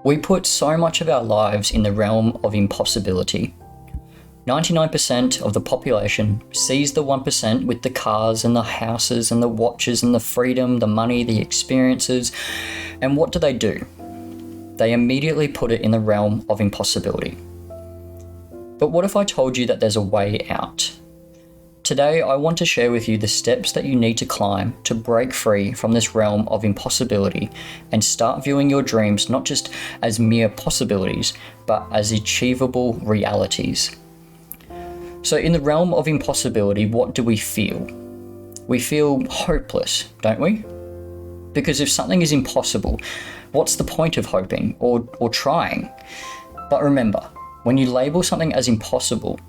We put so much of our lives in the realm of impossibility. 99% of the population sees the 1% with the cars and the houses and the watches and the freedom, the money, the experiences. And what do? They immediately put it in the realm of impossibility. But what if I told you that there's a way out? Today, I want to share with you the steps that you need to climb to break free from this realm of impossibility and start viewing your dreams not just as mere possibilities, but as achievable realities. So in the realm of impossibility, what do we feel? We feel hopeless, don't we? Because if something is impossible, what's the point of hoping or trying? But remember, when you label something as impossible,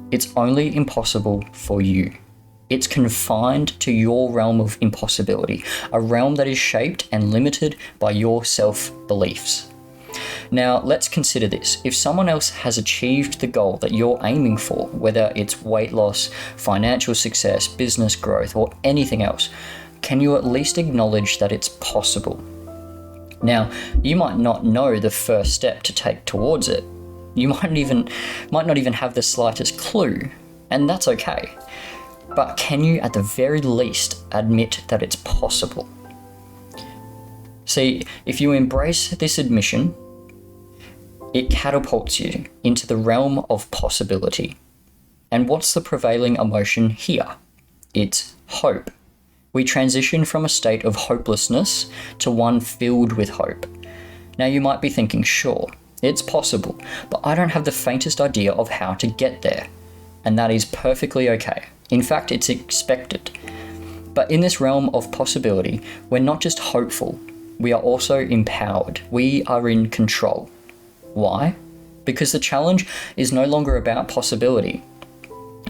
it's only impossible for you. It's confined to your realm of impossibility, a realm that is shaped and limited by your self-beliefs. Now, let's consider this. If someone else has achieved the goal that you're aiming for, whether it's weight loss, financial success, business growth, or anything else, can you at least acknowledge that it's possible? Now, you might not know the first step to take towards it. You might not even have the slightest clue, and that's okay. But can you at the very least admit that it's possible? See, if you embrace this admission, it catapults you into the realm of possibility. And what's the prevailing emotion here? It's hope. We transition from a state of hopelessness to one filled with hope. Now you might be thinking, sure, it's possible, but I don't have the faintest idea of how to get there. And that is perfectly okay. In fact, it's expected. But in this realm of possibility, we're not just hopeful, we are also empowered. We are in control. Why? Because the challenge is no longer about possibility.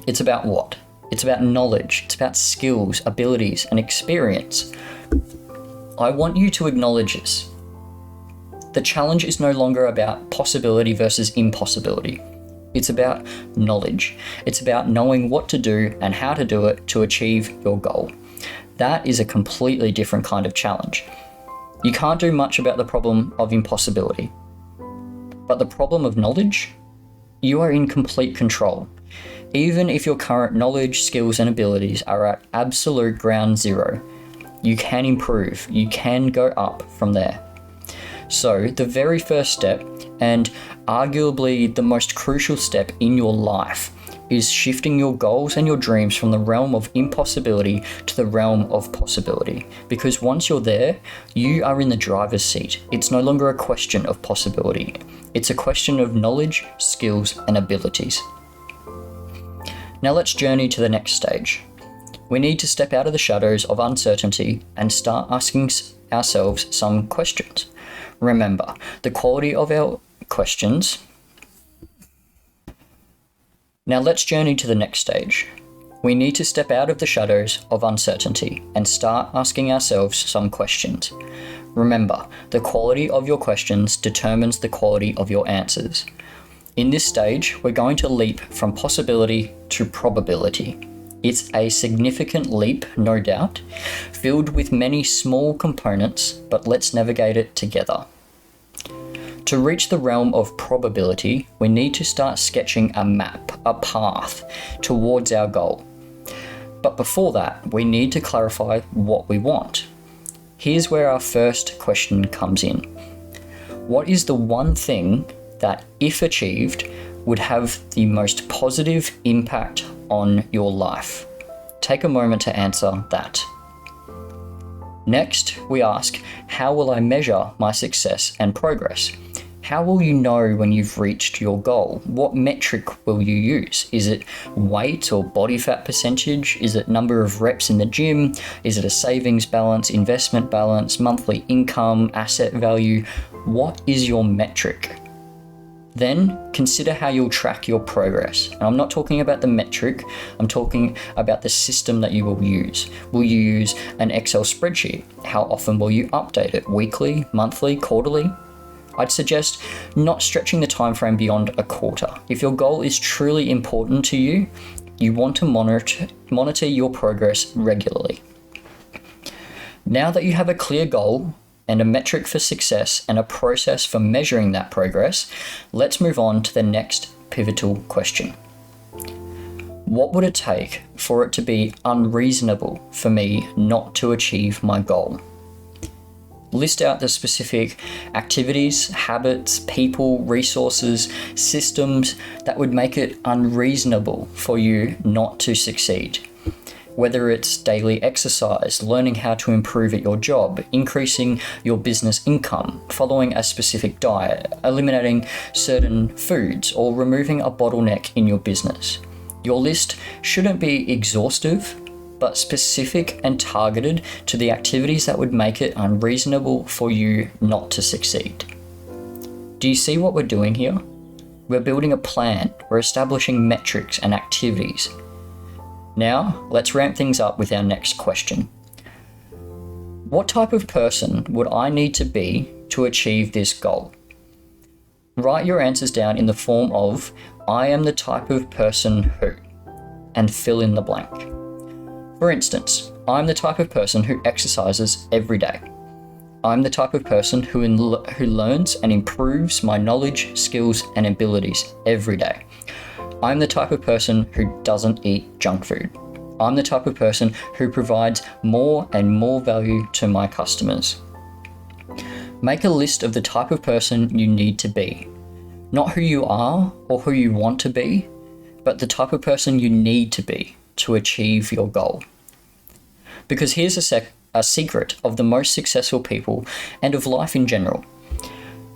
It's about what? It's about knowledge. It's about skills, abilities, and experience. I want you to acknowledge this. The challenge is no longer about possibility versus impossibility. It's about knowledge. It's about knowing what to do and how to do it to achieve your goal. That is a completely different kind of challenge. You can't do much about the problem of impossibility. But the problem of knowledge? You are in complete control. Even if your current knowledge, skills, and abilities are at absolute ground zero, you can improve. You can go up from there. So the very first step, and arguably the most crucial step in your life, is shifting your goals and your dreams from the realm of impossibility to the realm of possibility. Because once you're there, you are in the driver's seat. It's no longer a question of possibility. It's a question of knowledge, skills, and abilities. Now let's journey to the next stage. We need to step out of the shadows of uncertainty and start asking ourselves some questions. Remember, the quality of our questions. Now let's journey to the next stage. We need to step out of the shadows of uncertainty and start asking ourselves some questions. Remember, the quality of your questions determines the quality of your answers. In this stage, we're going to leap from possibility to probability. It's a significant leap, no doubt, filled with many small components, but let's navigate it together. To reach the realm of probability, we need to start sketching a map, a path towards our goal. But before that, we need to clarify what we want. Here's where our first question comes in. What is the one thing that, if achieved, would have the most positive impact on your life? Take a moment to answer that. Next, we ask, how will I measure my success and progress? How will you know when you've reached your goal? What metric will you use? Is it weight or body fat percentage? Is it number of reps in the gym? Is it a savings balance, investment balance, monthly income, asset value? What is your metric? Then consider how you'll track your progress. And I'm not talking about the metric, I'm talking about the system that you will use. Will you use an Excel spreadsheet? How often will you update it? Weekly, monthly, quarterly? I'd suggest not stretching the time frame beyond a quarter. If your goal is truly important to you, you want to monitor your progress regularly. Now that you have a clear goal, and a metric for success and a process for measuring that progress, let's move on to the next pivotal question. What would it take for it to be unreasonable for me not to achieve my goal? List out the specific activities, habits, people, resources, systems that would make it unreasonable for you not to succeed. Whether it's daily exercise, learning how to improve at your job, increasing your business income, following a specific diet, eliminating certain foods, or removing a bottleneck in your business. Your list shouldn't be exhaustive, but specific and targeted to the activities that would make it unreasonable for you not to succeed. Do you see what we're doing here? We're building a plan, we're establishing metrics and activities. Now, let's ramp things up with our next question. What type of person would I need to be to achieve this goal? Write your answers down in the form of, I am the type of person who, and fill in the blank. For instance, I'm the type of person who exercises every day. I'm the type of person who learns and improves my knowledge, skills, and abilities every day. I'm the type of person who doesn't eat junk food. I'm the type of person who provides more and more value to my customers. Make a list of the type of person you need to be. Not who you are or who you want to be, but the type of person you need to be to achieve your goal. Because here's a secret of the most successful people and of life in general.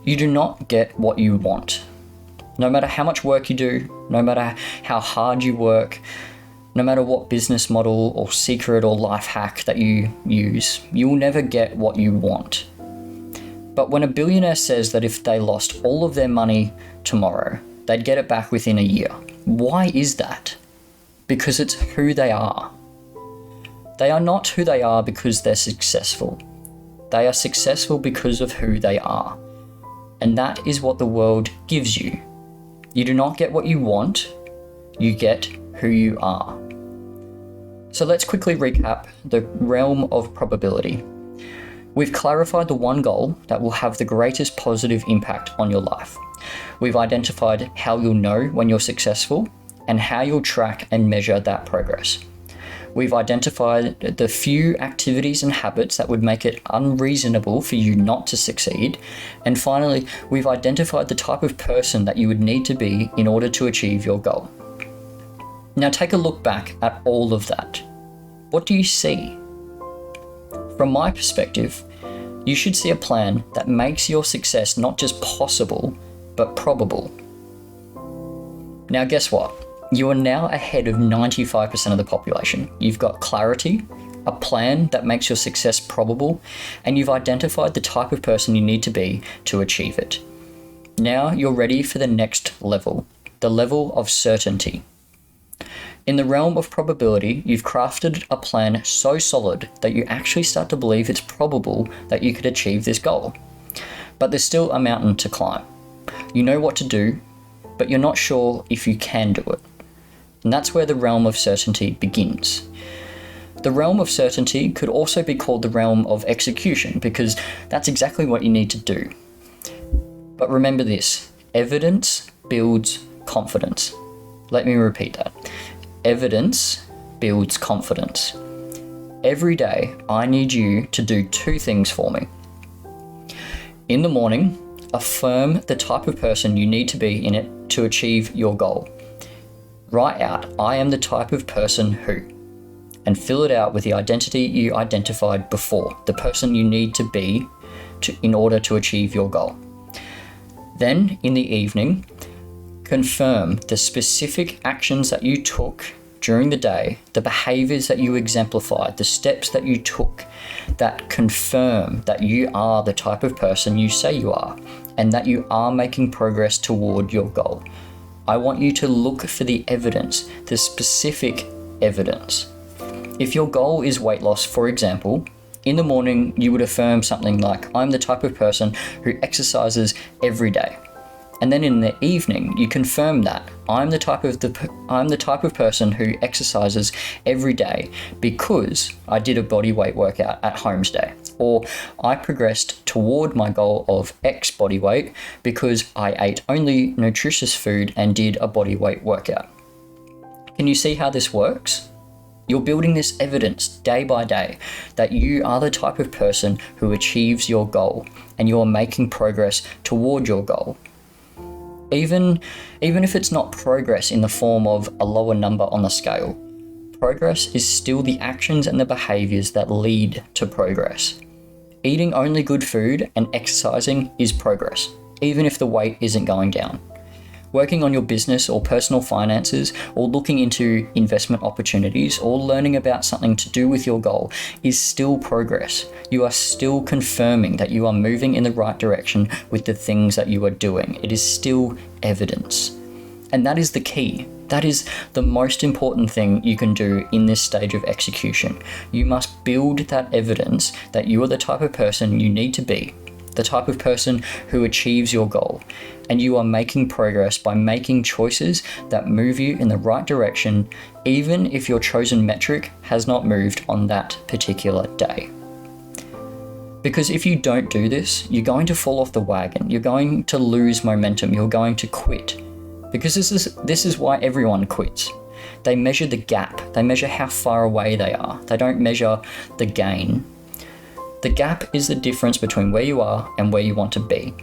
You do not get what you want. No matter how much work you do, no matter how hard you work, no matter what business model or secret or life hack that you use, you will never get what you want. But when a billionaire says that if they lost all of their money tomorrow, they'd get it back within a year, why is that? Because it's who they are. They are not who they are because they're successful. They are successful because of who they are. And that is what the world gives you. You do not get what you want, you get who you are. So let's quickly recap the realm of probability. We've clarified the one goal that will have the greatest positive impact on your life. We've identified how you'll know when you're successful and how you'll track and measure that progress. We've identified the few activities and habits that would make it unreasonable for you not to succeed. And finally, we've identified the type of person that you would need to be in order to achieve your goal. Now take a look back at all of that. What do you see? From my perspective, you should see a plan that makes your success not just possible, but probable. Now guess what? You are now ahead of 95% of the population. You've got clarity, a plan that makes your success probable, and you've identified the type of person you need to be to achieve it. Now you're ready for the next level, the level of certainty. In the realm of probability, you've crafted a plan so solid that you actually start to believe it's probable that you could achieve this goal. But there's still a mountain to climb. You know what to do, but you're not sure if you can do it. And that's where the realm of certainty begins. The realm of certainty could also be called the realm of execution because that's exactly what you need to do. But remember this, evidence builds confidence. Let me repeat that. Evidence builds confidence. Every day, I need you to do two things for me. In the morning, affirm the type of person you need to be in it to achieve your goal. Write out, I am the type of person who, and fill it out with the identity you identified before, the person you need to be in order to achieve your goal. Then, in the evening, confirm the specific actions that you took during the day, the behaviors that you exemplified, the steps that you took that confirm that you are the type of person you say you are, and that you are making progress toward your goal. I want you to look for the evidence, the specific evidence. If your goal is weight loss, for example, in the morning you would affirm something like, I'm the type of person who exercises every day. And then in the evening, you confirm that I'm the type of person who exercises every day because I did a body weight workout at home today, or I progressed toward my goal of X body weight because I ate only nutritious food and did a body weight workout. Can you see how this works? You're building this evidence day by day that you are the type of person who achieves your goal, and you are making progress toward your goal. Even if it's not progress in the form of a lower number on the scale, progress is still the actions and the behaviors that lead to progress. Eating only good food and exercising is progress, even if the weight isn't going down. Working on your business or personal finances, or looking into investment opportunities, or learning about something to do with your goal is still progress. You are still confirming that you are moving in the right direction with the things that you are doing. It is still evidence. And that is the key. That is the most important thing you can do in this stage of execution. You must build that evidence that you are the type of person you need to be, the type of person who achieves your goal, and you are making progress by making choices that move you in the right direction, even if your chosen metric has not moved on that particular day. Because if you don't do this, you're going to fall off the wagon, you're going to lose momentum, you're going to quit. Because this is why everyone quits. They measure the gap, they measure how far away they are, they don't measure the gain. The gap is the difference between where you are and where you want to be.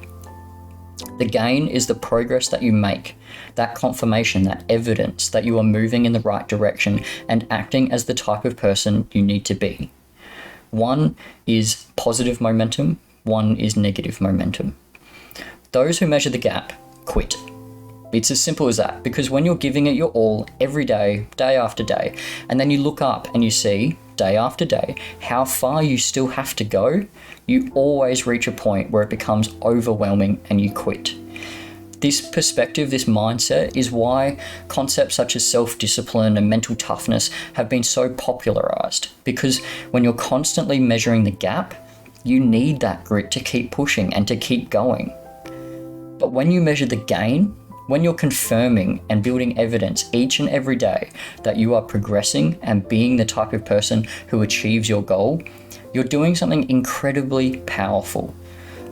The gain is the progress that you make, that confirmation, that evidence that you are moving in the right direction and acting as the type of person you need to be. One is positive momentum, one is negative momentum. Those who measure the gap quit. It's as simple as that, because when you're giving it your all every day, day after day, and then you look up and you see day after day how far you still have to go, you always reach a point where it becomes overwhelming and you quit. This perspective, this mindset, is why concepts such as self-discipline and mental toughness have been so popularized, because when you're constantly measuring the gap, you need that grit to keep pushing and to keep going. But when you measure the gain, when you're confirming and building evidence each and every day that you are progressing and being the type of person who achieves your goal, you're doing something incredibly powerful,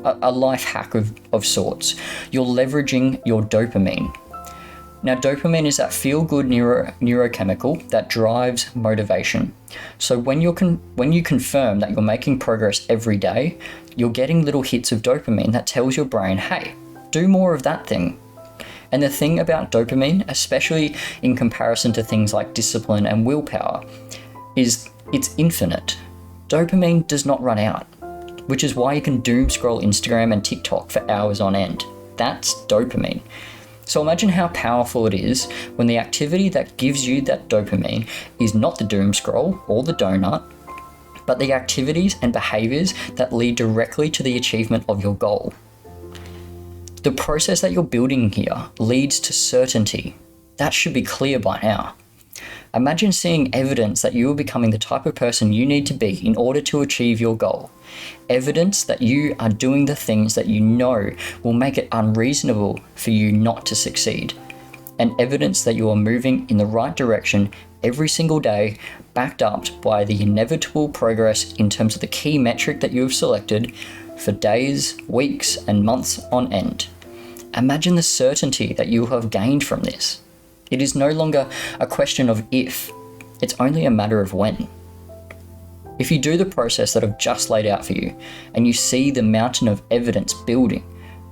a life hack of sorts. You're leveraging your dopamine. Now, dopamine is that feel-good neurochemical that drives motivation. So when you confirm that you're making progress every day, you're getting little hits of dopamine that tells your brain, hey, do more of that thing. And the thing about dopamine, especially in comparison to things like discipline and willpower, is it's infinite. Dopamine does not run out, which is why you can doom scroll Instagram and TikTok for hours on end. That's dopamine. So imagine how powerful it is when the activity that gives you that dopamine is not the doom scroll or the donut, but the activities and behaviors that lead directly to the achievement of your goal. The process that you're building here leads to certainty. That should be clear by now. Imagine seeing evidence that you are becoming the type of person you need to be in order to achieve your goal. Evidence that you are doing the things that you know will make it unreasonable for you not to succeed. And evidence that you are moving in the right direction every single day, backed up by the inevitable progress in terms of the key metric that you have selected for days, weeks, and months on end. Imagine the certainty that you have gained from this. It is no longer a question of if, it's only a matter of when. If you do the process that I've just laid out for you, and you see the mountain of evidence building,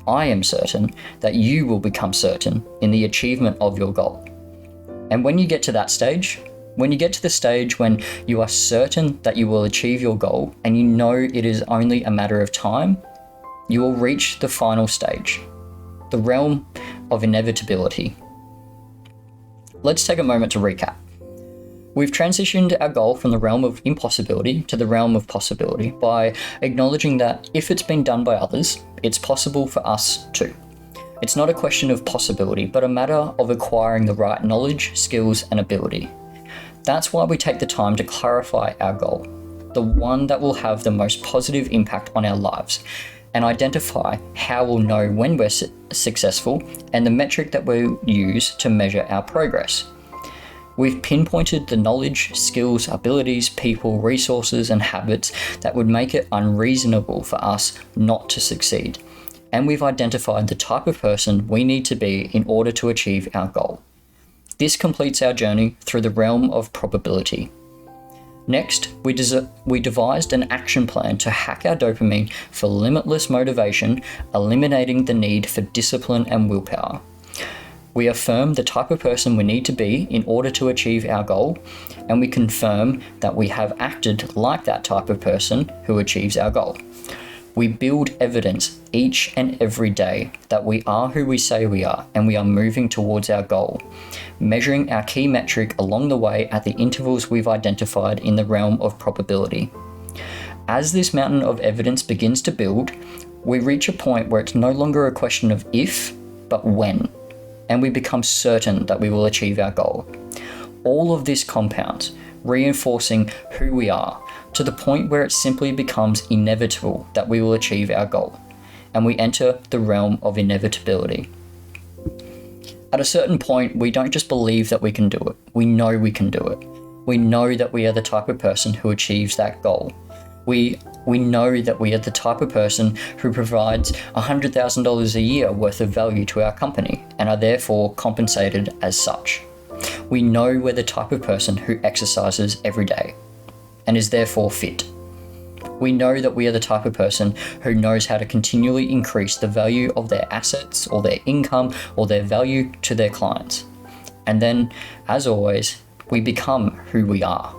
I am certain that you will become certain in the achievement of your goal. And when you get to that stage, when you get to the stage when you are certain that you will achieve your goal, and you know it is only a matter of time, you will reach the final stage, the realm of inevitability. Let's take a moment to recap. We've transitioned our goal from the realm of impossibility to the realm of possibility by acknowledging that if it's been done by others, it's possible for us too. It's not a question of possibility, but a matter of acquiring the right knowledge, skills, and ability. That's why we take the time to clarify our goal, the one that will have the most positive impact on our lives. and identify how we'll know when we're successful and the metric that we'll use to measure our progress. We've pinpointed the knowledge, skills, abilities, people, resources, and habits that would make it unreasonable for us not to succeed. And we've identified the type of person we need to be in order to achieve our goal. This completes our journey through the realm of probability. Next, we devised an action plan to hack our dopamine for limitless motivation, eliminating the need for discipline and willpower. We affirm the type of person we need to be in order to achieve our goal, and we confirm that we have acted like that type of person who achieves our goal. We build evidence each and every day that we are who we say we are, and we are moving towards our goal, measuring our key metric along the way at the intervals we've identified in the realm of probability. As this mountain of evidence begins to build, we reach a point where it's no longer a question of if, but when, and we become certain that we will achieve our goal. All of this compounds, reinforcing who we are, to the point where it simply becomes inevitable that we will achieve our goal, and we enter the realm of inevitability. At a certain point, we don't just believe that we can do it, we know we can do it. We know that we are the type of person who achieves that goal. We know that we are the type of person who provides $100,000 a year worth of value to our company and are therefore compensated as such. We know we're the type of person who exercises every day and is therefore fit. We know that we are the type of person who knows how to continually increase the value of their assets or their income or their value to their clients. And then, as always, we become who we are.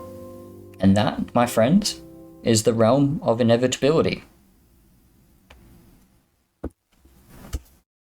And that, my friends, is the realm of inevitability.